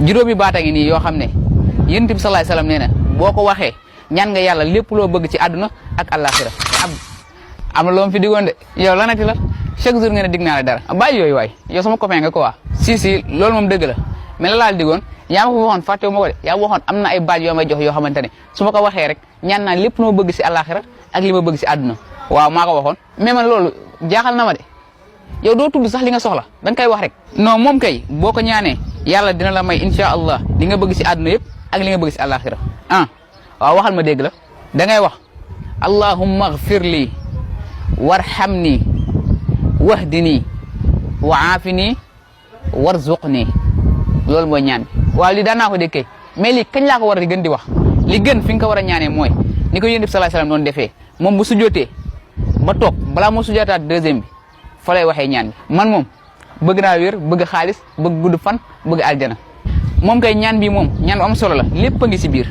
juróomi baata ngi nii yoo xam ne yonent bi sallallahu alayhi wasallam nee na boo ko waxee ñaan nga yàlla lépp loo bëgg ci àdduna ak àllaaxira am na loo ma fi digoon de yow lanati la chaque jour nga ne dig naa la dara bàyyi yooyu waay yow sama copain nga ko waa si loolu moom dëgg la mais la laal digoon yaa ma ko waxoon fàttewu ma ko de yaa waxoon am na ay baaj yoo may jox yoo xamante ne su ma ko waxee rek ñaan naa lépp loo bëgg si àllaaxira ak li ma bëgg si àdduna waaw maa ko waxoon mais man loolu jaaxal na ma de yow doo tudd sax li nga soxla da nga koy wax rek non moom kay boo ko ñaanee yàlla dina la may insha allah li nga bëgg si àdduna yëpp ak li nga bëgg si àllaaxira waaw waxal ma dégg la da ngay wax allahumma ighfir li warhamni wahdini wa aafini warzuqni loolu mooy ñaan bi waaw lii daan naa ko dégg kay mais lii kañ laa ko war a gën di wax li gën fi nga ko war a ñaanee mooy ni ko yonent bi sallallahu alayhi wasallam doon defee moom bu sujjootee ba toog balaa moo sujjootaat deuxième bi fa lay waxee ñaan bi man moom bëgg naa wér bëgg xaalis bëgg gudd fan bëgg aljana moom kay ñaan bi moom ñaan bu am solo la lépp a ngi si biir